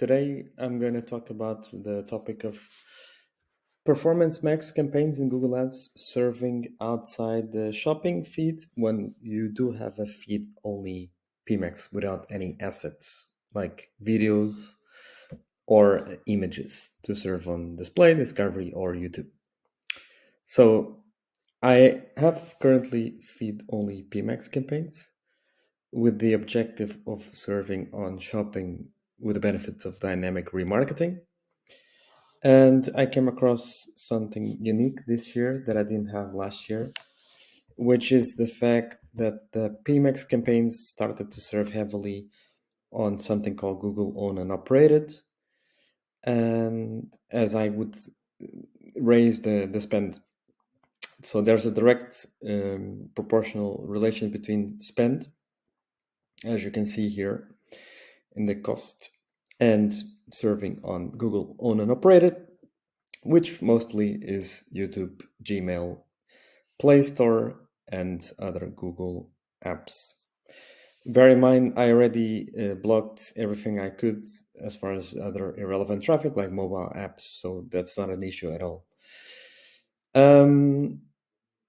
Today I'm going to talk about the topic of performance max campaigns in Google Ads serving outside the shopping feed when you do have a feed only PMax without any assets like videos or images to serve on display, discovery, or YouTube. So I have currently feed only PMax campaigns with the objective of serving on shopping with the benefits of dynamic remarketing. And I came across something unique this year that I didn't have last year, which is the fact that the PMax campaigns started to serve heavily on something called Google Owned and Operated. And as I would raise the spend, so there's a direct proportional relation between spend, as you can see here, in the cost and serving on Google Owned and Operated, which mostly is YouTube, Gmail, Play Store, and other Google apps. Bear in mind, I already blocked everything I could as far as other irrelevant traffic like mobile apps, so that's not an issue at all.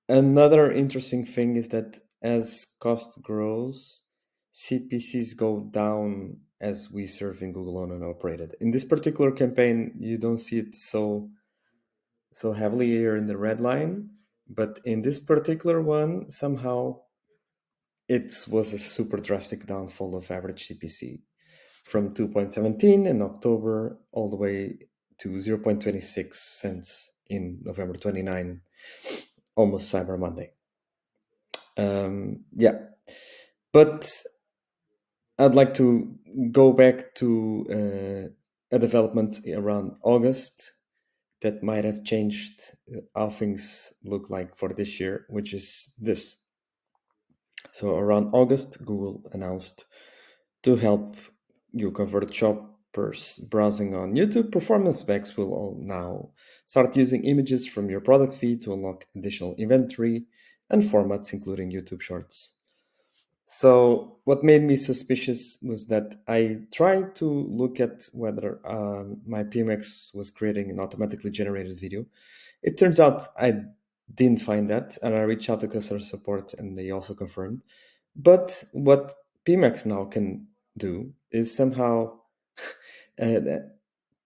Another interesting thing is that as cost grows, CPCs go down as we serve in Google Owned and Operated. In this particular campaign, you don't see it so heavily here in the red line, but in this particular one, somehow it was a super drastic downfall of average CPC from 2.17 in October all the way to 0.26 cents in November 29, almost Cyber Monday. But I'd like to go back to a development around August that might have changed how things look like for this year, which is this. So around August, Google announced to help you convert shoppers browsing on YouTube, Performance Max will all now start using images from your product feed to unlock additional inventory and formats, including YouTube Shorts. So what made me suspicious was that I tried to look at whether my PMax was creating an automatically generated video. It turns out I didn't find that, and I reached out to customer support, and they also confirmed. But what PMax now can do is somehow uh,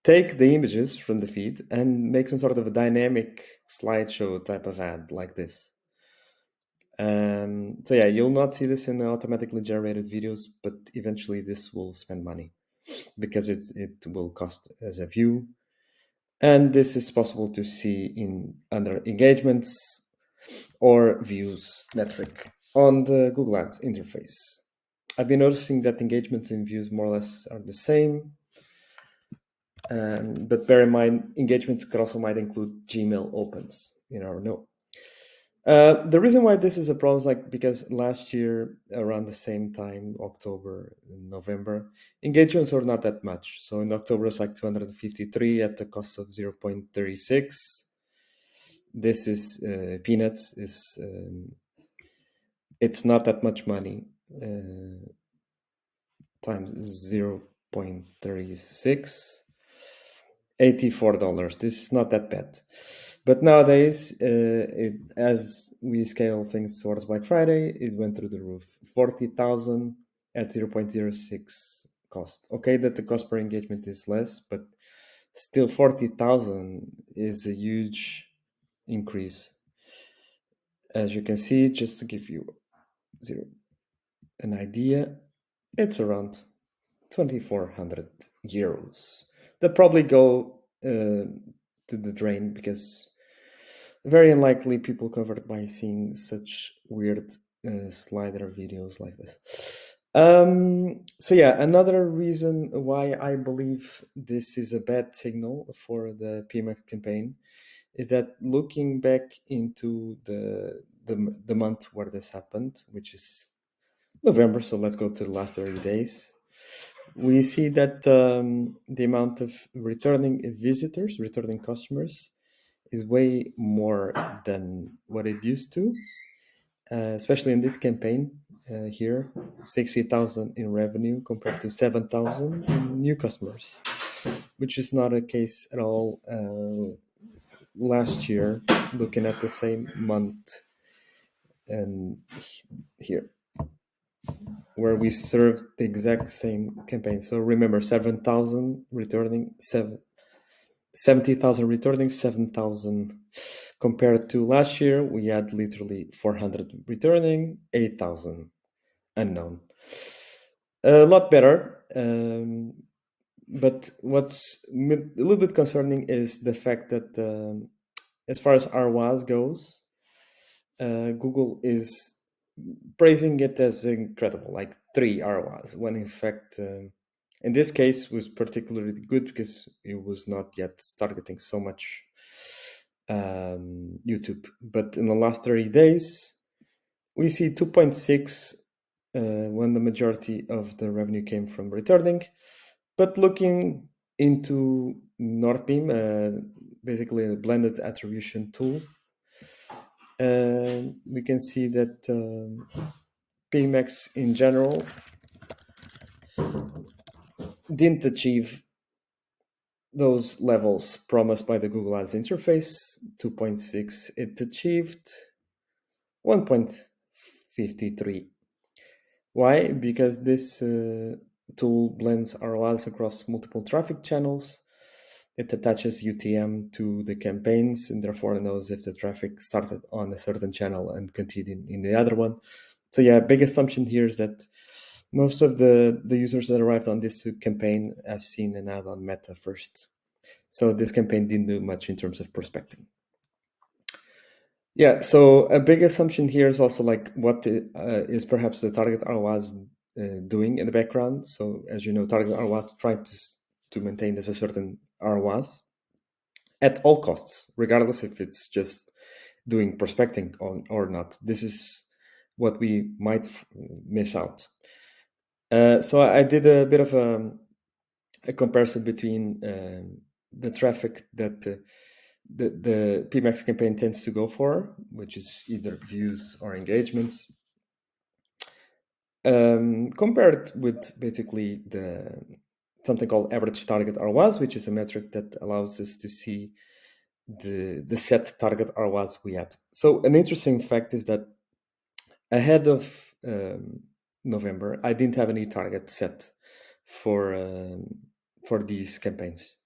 take the images from the feed and make some sort of a dynamic slideshow type of ad like this. So yeah, you'll not see this in the automatically generated videos, but eventually this will spend money because it will cost as a view. And this is possible to see in under engagements or views metric on the Google Ads interface. I've been noticing that engagements and views more or less are the same. But bear in mind, engagements could also might include Gmail opens. You never know. The reason why this is a problem is because last year around the same time, October, November, engagements were not that much. So in October it's like 253 at the cost of 0.36. This is peanuts. It's not that much money times 0.36. $84. This is not that bad. But nowadays, as we scale things towards Black Friday, it went through the roof. 40,000 at 0.06 cost. Okay, that the cost per engagement is less, but still 40,000 is a huge increase. As you can see, just to give you an idea, it's around 2,400 euros. That probably go to the drain because very unlikely people convert by seeing such weird slider videos like this. So yeah, another reason why I believe this is a bad signal for the PMax campaign is that looking back into the month where this happened, which is November, so let's go to the last 30 days. We see that the amount of returning visitors, returning customers, is way more than what it used to, especially in this campaign here, 60,000 in revenue compared to 7,000 in new customers. which is not a case at all last year, looking at the same month and here, where we served the exact same campaign. So remember, 7,000 returning, 70,000 returning, 7,000. Compared to last year, we had literally 400 returning, 8,000 unknown. A lot better. But what's a little bit concerning is the fact that as far as ROAS goes, Google is praising it as incredible, like 3 ROAS, when in fact, in this case, was particularly good because it was not yet targeting so much YouTube. But in the last 30 days, we see 2.6 when the majority of the revenue came from returning. But looking into NorthBeam, basically a blended attribution tool, we can see that PMax in general didn't achieve those levels promised by the Google Ads interface. 2.6, it achieved 1.53. Why? Because this tool blends ROAS across multiple traffic channels. It attaches UTM to the campaigns and therefore knows if the traffic started on a certain channel and continued in the other one. So yeah, big assumption here is that most of the users that arrived on this campaign have seen an ad on Meta first. So this campaign didn't do much in terms of prospecting. Yeah, so a big assumption here is also like what is perhaps the target ROAS doing in the background. So as you know, target ROAS trying to maintain this a certain ROAS at all costs, regardless if it's just doing prospecting or not. This is what we might miss out. So I did a bit of a comparison between the traffic that the PMax campaign tends to go for, which is either views or engagements, compared with basically something called average target ROAS, which is a metric that allows us to see the set target ROAS we had. So an interesting fact is that ahead of November, I didn't have any target set for these campaigns,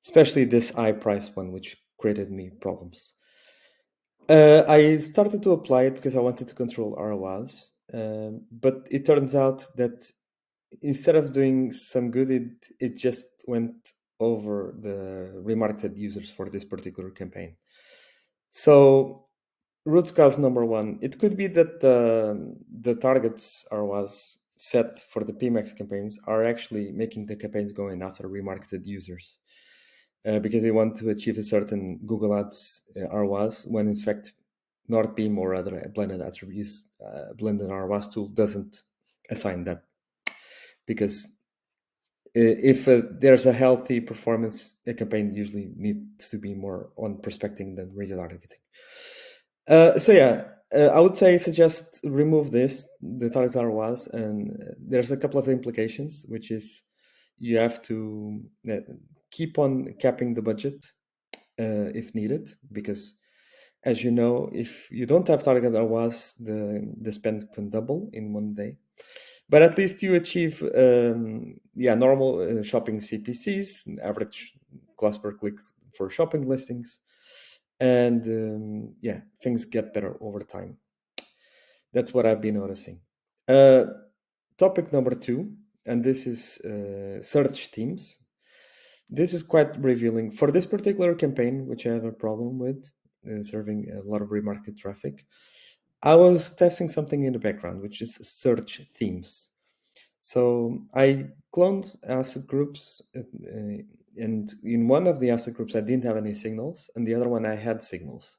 especially this high price one, which created me problems. I started to apply it because I wanted to control ROAS, but it turns out that instead of doing some good, it just went over the remarketed users for this particular campaign. So root cause number one, it could be that the targets ROAS set for the PMax campaigns are actually making the campaigns going after remarketed users. Because they want to achieve a certain Google Ads ROAS, when in fact NorthBeam or other blended attributes, blended ROAS tool doesn't assign that. Because if there's a healthy performance, a campaign usually needs to be more on prospecting than retargeting. So yeah, I would suggest remove the target ROAS, and there's a couple of implications, which is you have to keep on capping the budget if needed, because as you know, if you don't have target ROAS, the spend can double in one day. But at least you achieve normal shopping CPCs, average cost per click for shopping listings, and things get better over time. That's what I've been noticing. Topic number 2, and this is search themes. This is quite revealing. For this particular campaign, which I have a problem with, serving a lot of remarketed traffic, I was testing something in the background, which is search themes. So I cloned asset groups, and in one of the asset groups, I didn't have any signals, and the other one I had signals.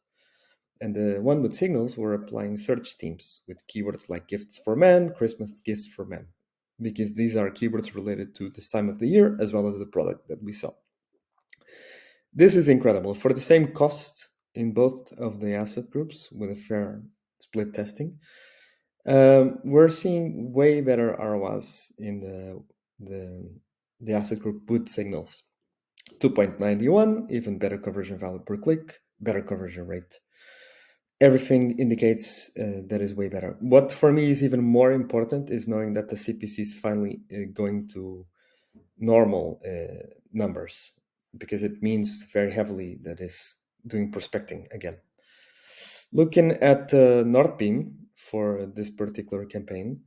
And the one with signals were applying search themes with keywords like gifts for men, Christmas gifts for men, because these are keywords related to this time of the year, as well as the product that we sell. This is incredible. For the same cost in both of the asset groups with a fair split testing, we're seeing way better ROAS in the asset group with signals. 2.91, even better conversion value per click, better conversion rate. Everything indicates that is way better. What for me is even more important is knowing that the CPC is finally going to normal numbers, because it means very heavily that is doing prospecting again. Looking at Northbeam for this particular campaign,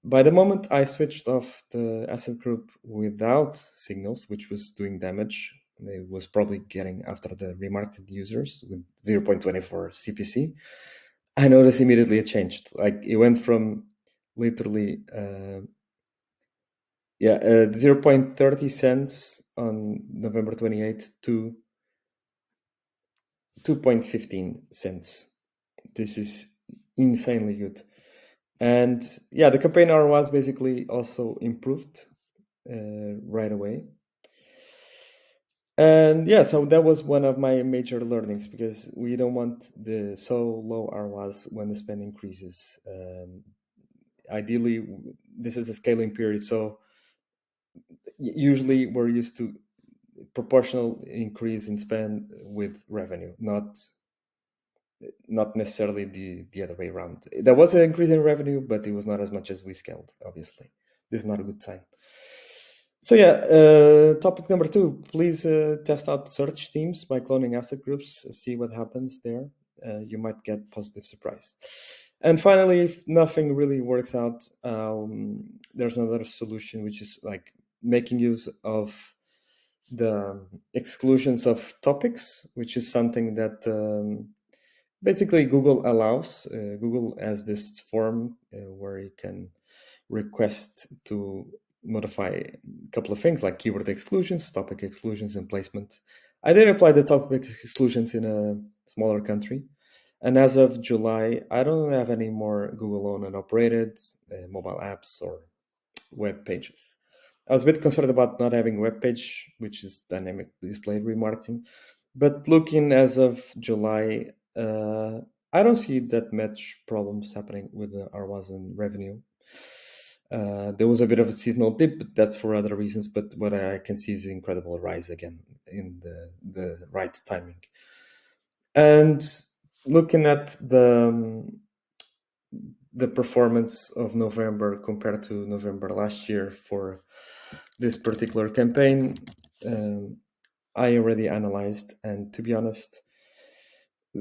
by the moment I switched off the asset group without signals, which was doing damage, it was probably getting after the remarketed users with 0.24 CPC. I noticed immediately it changed. Like it went from literally 0.30 cents on November 28th to 2.15 cents. This is insanely good. And yeah, the campaign ROAS basically also improved right away. And yeah, so that was one of my major learnings, because we don't want the so low ROAS when the spend increases. Ideally, this is a scaling period, so usually we're used to proportional increase in spend with revenue, not necessarily the other way around. There was an increase in revenue, but it was not as much as we scaled, obviously. This is not a good sign. So yeah, topic number 2, please test out search themes by cloning asset groups, see what happens there. You might get positive surprise. And finally, if nothing really works out, there's another solution, which is like making use of the exclusions of topics, which is something that basically Google allows. Google has this form where you can request to modify a couple of things like keyword exclusions, topic exclusions, and placement. I did apply the topic exclusions in a smaller country. And as of July, I don't have any more Google owned and operated mobile apps or web pages. I was a bit concerned about not having web page, which is dynamic display remarketing. But looking as of July, I don't see that much problems happening with the ROAS and revenue. There was a bit of a seasonal dip, but that's for other reasons. But what I can see is an incredible rise again in the right timing. And looking at the performance of November compared to November last year for this particular campaign, I already analyzed, and to be honest,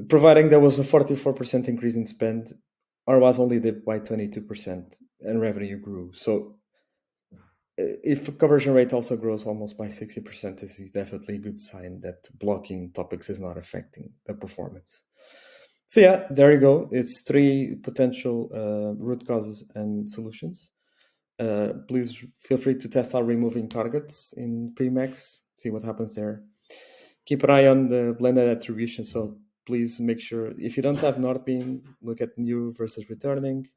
providing there was a 44% increase in spend, ROAS only dipped by 22% and revenue grew. So if conversion rate also grows almost by 60%, this is definitely a good sign that blocking topics is not affecting the performance. So yeah, there you go. It's 3 potential root causes and solutions. Please feel free to test out removing targets in Premax, see what happens there. Keep an eye on the blended attribution. So please make sure, if you don't have Northbeam, look at new versus returning.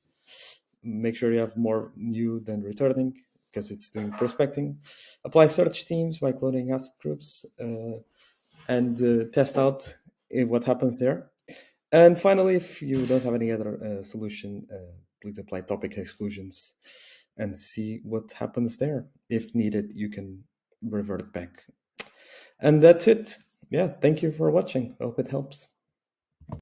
Make sure you have more new than returning, because it's doing prospecting. Apply search themes by cloning asset groups, and test out what happens there. And finally, if you don't have any other solution, please apply topic exclusions and see what happens there. If needed, you can revert back. And that's it. Yeah, thank you for watching. Hope it helps.